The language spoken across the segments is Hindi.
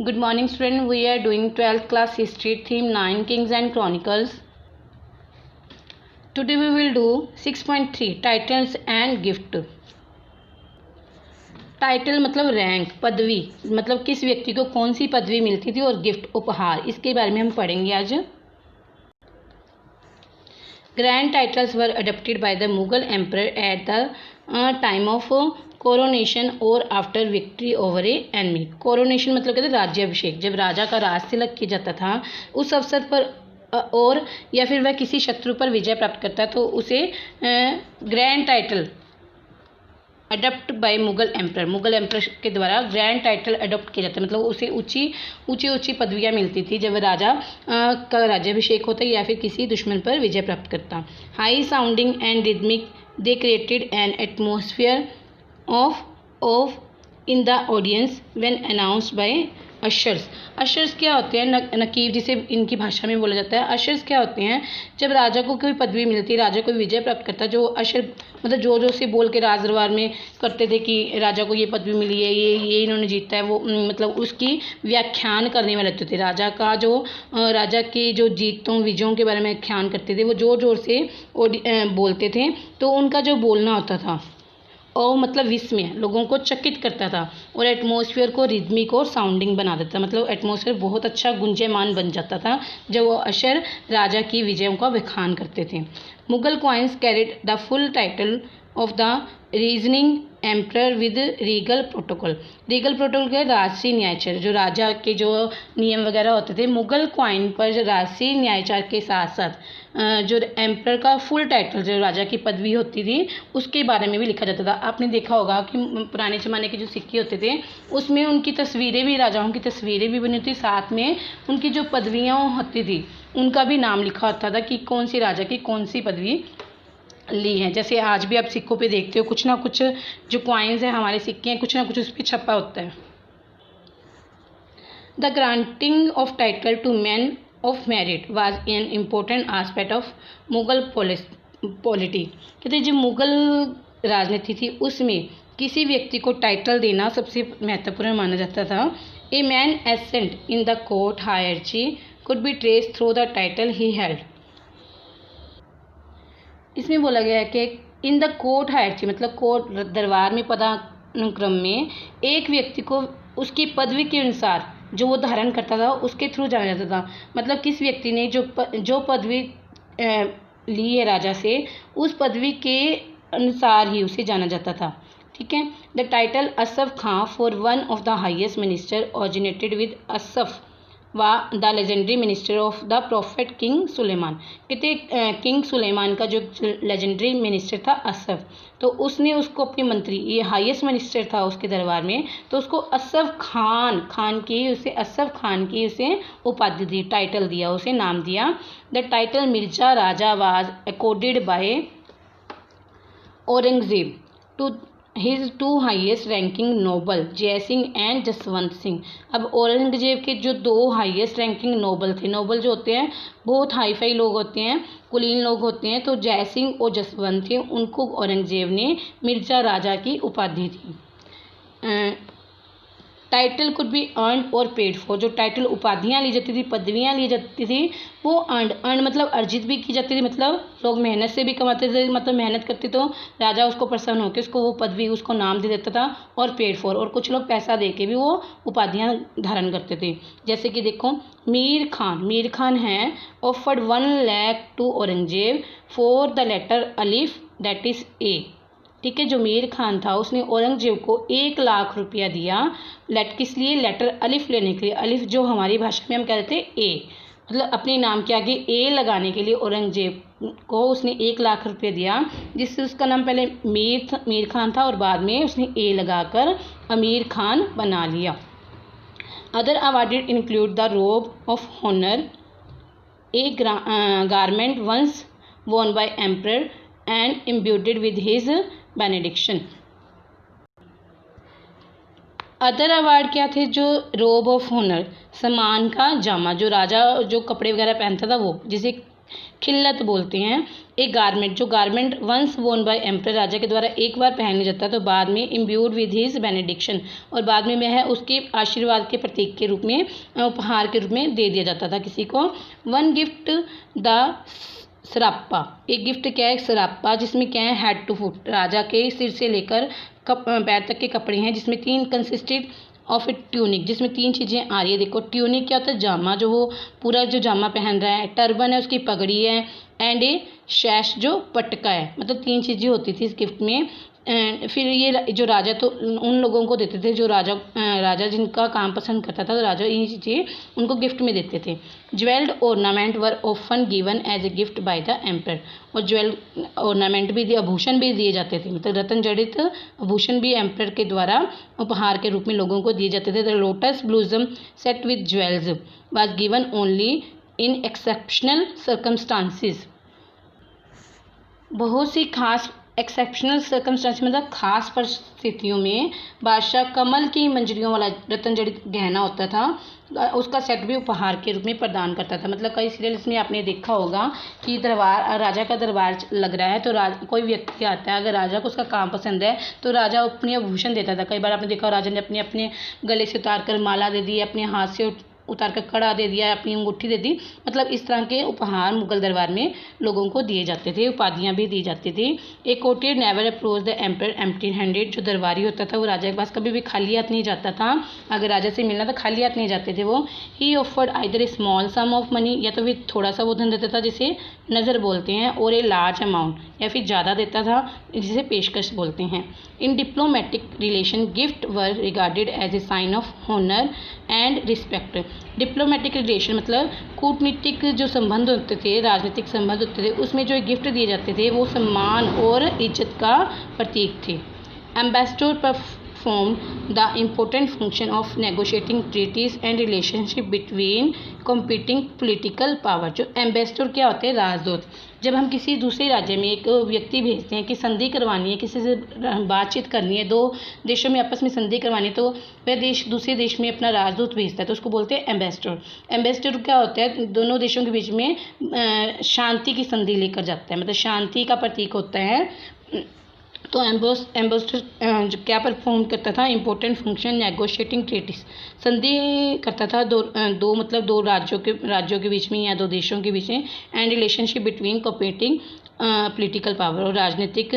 Good morning, student. We are doing 12th class history theme 9 Kings and Chronicles. Today we will do 6.3 titles and gift. Title मतलब रैंक, पदवी, मतलब किस व्यक्ति को कौन सी पदवी मिलती थी, और गिफ्ट उपहार, इसके बारे में हम पढ़ेंगे आज। Grand titles were adopted by the Mughal emperor at the time of coronation और आफ्टर विक्ट्री ओवर ए एनमी। कोरोनेशन मतलब कहते हैं राज्याभिषेक, जब राजा का राज तिलक किया जाता था उस अवसर पर और या फिर वह किसी शत्रु पर विजय प्राप्त करता तो उसे grand title adopt by Mughal emperor, Mughal emperor के द्वारा ग्रैंड टाइटल अडॉप्ट किया जाता है, मतलब उसे ऊंची पदवियां मिलती थी जब राजा का राज्याभिषेक होता या फिर किसी दुश्मन पर विजय प्राप्त करता। High sounding and rhythmic, they created an atmosphere of in the audience when announced by ushers. Ushers क्या होते हैं? नकीब, जिसे इनकी भाषा में बोला जाता है। अशर्स क्या होते हैं? जब राजा को कोई पदवी मिलती, राजा को विजय प्राप्त करता, जो अशर मतलब जो से बोल के राज दरबार में करते थे कि राजा को ये पदवी मिली है, ये इन्होंने जीता है, वो मतलब उसकी व्याख्यान करने वाले होते थे। राजा की जो जीतों विजयों के बारे में व्याख्यान करते थे, वो जोर जोर से बोलते थे, तो उनका जो बोलना होता था और मतलब विस्मय, लोगों को चकित करता था और एटमॉस्फेयर को रिदमिक और साउंडिंग बना देता, मतलब एटमॉस्फेयर बहुत अच्छा गुंजयमान बन जाता था जब वो अशर राजा की विजयों का बखान करते थे। Mughal coins carried the full title of the reasoning emperor with Regal protocol. Regal protocol के राजसी न्यायचार, जो राजा के जो नियम वगैरह होते थे, मुगल क्वाइन पर राजसी न्यायचार के साथ साथ जो एम्परर का फुल टाइटल, जो राजा की पदवी होती थी, उसके बारे में भी लिखा जाता था। आपने देखा होगा कि पुराने ज़माने के जो सिक्के होते थे उसमें उनकी तस्वीरें भी, राजाओं की तस्वीरें भी बनी होती, साथ में उनकी जो पदवियाँ होती थी उनका भी नाम लिखा होता था कि कौन सी राजा की कौन सी पदवी ली है। जैसे आज भी आप सिक्कों पे देखते हो, कुछ ना कुछ जो कॉइन्स हैं, हमारे सिक्के हैं, कुछ ना कुछ उस पर छपा होता है। The granting of title to man of merit was an important aspect of Mughal polity. कहते जो मुगल राजनीति थी उसमें किसी व्यक्ति को टाइटल देना सबसे महत्वपूर्ण माना जाता था। A man ascent in the court hierarchy could be trace through the title he held. इसमें बोला गया है कि इन द कोर्ट हायरची मतलब कोर्ट दरबार में पदानुक्रम में एक व्यक्ति को उसकी पदवी के अनुसार जो वो धारण करता था उसके थ्रू जाना जाता था। मतलब किस व्यक्ति ने जो पदवी ली है राजा से, उस पदवी के अनुसार ही उसे जाना जाता था। ठीक है। The title Asaf Khan for one of the highest minister originated with Asaf the legendary minister of the prophet king Sulaiman. कहते किंग सुलेमान का जो लेजेंडरी मिनिस्टर था असफ, तो उसने उसको अपने मंत्री, ये हाईएस्ट मिनिस्टर था उसके दरबार में, तो उसको असफ खान की उसे उपाधि दी, टाइटल दिया, उसे नाम दिया। The title Mirza Raja was accorded by Aurangzeb to his two highest ranking noble Jai Singh and Jaswant Singh. अब औरंगजेब के जो दो हाईएस्ट रैंकिंग नोबल थे, नोबल जो होते हैं बहुत हाई फाई लोग होते हैं, कुलीन लोग होते हैं, तो जय सिंह और जसवंत सिंह, उनको औरंगजेब ने मिर्जा राजा की उपाधि दी। टाइटल कुड बी अर्न और पेड फॉर, जो टाइटल उपाधियाँ ली जाती थी, पदवियाँ ली जाती थी, वो अर्न मतलब अर्जित भी की जाती थी, मतलब लोग मेहनत से भी कमाते थे, मतलब मेहनत करते तो राजा उसको प्रसन्न होकर उसको वो पदवी, उसको नाम दे देता था, और पेड फॉर, और कुछ लोग पैसा दे के भी वो उपाधियाँ धारण करते थे। जैसे कि देखो मीर खान है offered 1 lakh to Aurangzeb for the letter अलिफ दैट इज ए। ठीक है, जो मीर खान था उसने औरंगजेब को 1 लाख रुपया दिया, किस लिए? लेटर अलिफ लेने के लिए। अलिफ जो हमारी भाषा में हम कहते थे ए, मतलब अपने नाम के आगे ए लगाने के लिए औरंगजेब को उसने 1 लाख रुपया दिया, जिससे उसका नाम पहले मीर खान था और बाद में उसने ए लगाकर अमीर खान बना लिया। Other awarded include the robe of honour, a garment once worn by emperor and imbued with his benediction। Other award क्या थे? जो रोब ऑफ ऑनर, सम्मान का जामा, जो राजा जो कपड़े वगैरह पहनता था वो, जिसे खिल्लत बोलते हैं एक गारमेंट, जो गारमेंट वंस वोन बाय एम्पर, राजा के द्वारा एक बार पहने जाता है तो बाद में इम्ब्यूड विद हिज बेनेडिक्शन, और बाद में वह उसके आशीर्वाद के प्रतीक के रूप में, उपहार के रूप में दे दिया जाता था किसी को। वन गिफ्ट द सरापा, एक गिफ्ट क्या है, सरापा, जिसमें क्या है, हेड टू फुट, राजा के सिर से लेकर पैर तक के कपड़े हैं, जिसमें 3 कंसिस्टेड ऑफ ए ट्यूनिक, जिसमें 3 चीज़ें आ रही है। देखो ट्यूनिक क्या होता है, जामा, जो वो पूरा जो जामा पहन रहा है, टर्बन है उसकी पगड़ी है, एंड ए शैश जो पटका है, मतलब 3 चीज़ें होती थी इस गिफ्ट में। फिर ये जो राजा तो उन लोगों को देते थे जो राजा जिनका काम पसंद करता था, तो राजा ये चीज़ें उनको गिफ्ट में देते थे। Jewelled ornament were often given as a gift by the emperor, और ज्वेल ऑर्नामेंट भी दिए, आभूषण भी दिए जाते थे, मतलब रत्न जड़ित आभूषण भी एम्पर के द्वारा उपहार के रूप में लोगों को दिए जाते थे। The lotus blossom set with jewels was given only in exceptional circumstances, बहुत सी खास एक्सेप्शनल सर्कमस्टांस मतलब खास परिस्थितियों में बादशाह कमल की मंजरियों वाला रत्न जड़ित गहना होता था, उसका सेट भी उपहार के रूप में प्रदान करता था। मतलब कई सीरियल्स में आपने देखा होगा कि राजा का दरबार लग रहा है, तो कोई व्यक्ति आता है, अगर राजा को उसका काम पसंद है तो राजा अपने आभूषण देता था। कई बार आपने देखा राजा ने अपने गले से उतार कर माला दे दी, अपने हाथ से उतार कर कड़ा दे दिया, अपनी अंगूठी दे दी, मतलब इस तरह के उपहार मुगल दरबार में लोगों को दिए जाते थे, उपाधियां भी दी जाती थी। A courtier never approach the emper empty handed, जो दरबारी होता था वो राजा के पास कभी भी खाली हाथ नहीं जाता था, अगर राजा से मिलना तो खाली हाथ नहीं जाते थे वो। He offered either a small sum of money, या तो फिर थोड़ा सा वो धन देता था जिसे नज़र बोलते हैं, और ए लार्ज अमाउंट, या फिर ज़्यादा देता था जिसे पेशकश बोलते हैं। In diplomatic relation gift were regarded as a sign of honour and respect, diplomatic relation मतलब कूटनीतिक जो संबंध होते थे, राजनीतिक संबंध होते थे, उसमें जो गिफ्ट दिए जाते थे वो सम्मान और इज्जत का प्रतीक थे। Ambassador perform the important function of negotiating treaties and relationship between competing political power, जो एम्बेसडर क्या होते हैं, राजदूत। जब हम किसी दूसरे राज्य में एक व्यक्ति भेजते हैं कि संधि करवानी है, किसी से बातचीत करनी है, 2 देशों में आपस में संधि करवानी है, तो वह देश दूसरे देश में अपना राजदूत भेजता है, तो उसको बोलते हैं एम्बेसडर। एम्बेसडर क्या होता है, दोनों देशों के बीच में शांति की संधि लेकर जाता है, मतलब शांति का प्रतीक होता है। तो एम्बेसडर क्या परफॉर्म करता था, इंपॉर्टेंट फंक्शन नेगोशिएटिंग ट्रीटीज, संधि करता था दो मतलब 2 राज्यों के बीच में या 2 देशों के बीच में, and relationship between competing political power, और राजनीतिक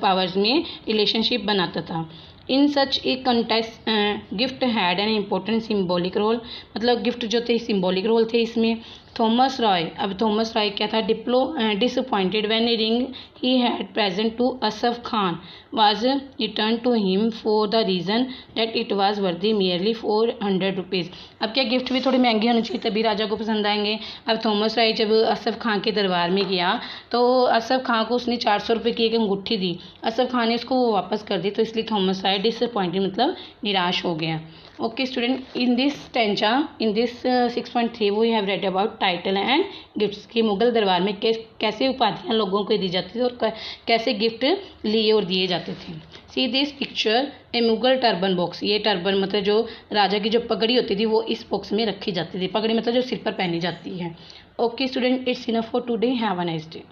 पावर्स में रिलेशनशिप बनाता था। In such a contest gift had an important symbolic role, मतलब गिफ्ट जो थे सिम्बॉलिक रोल थे इसमें। थॉमस रॉय, अब थॉमस रॉय क्या था, disappointed when a ring he had present to Asaf Khan was return to him for the reason that it was worthy merely 400 rupees. अब क्या गिफ्ट भी थोड़ी महंगी होनी चाहिए तभी राजा को पसंद आएंगे। अब थॉमस रॉय जब असफ खान के दरबार में गया तो असफ खान को उसने 400 रुपये की एक अंगूठी दी, असफ खान ने उसको वो वापस कर दी, तो इसलिए थॉमस रॉय डिसअपॉइंटेड मतलब निराश हो गया। Okay student, in this stanza, in this 6.3 we have read about title and gifts कि मुगल दरबार में कैसे उपाधियाँ लोगों को दी जाती थी और कैसे गिफ्ट लिए और दिए जाते थे। See this picture A Mughal turban box, ये टर्बन मतलब जो राजा की जो पगड़ी होती थी वो इस बॉक्स में रखी जाती थी, पगड़ी मतलब जो सिर पर पहनी जाती है। Okay student, it's enough for today, have a nice day.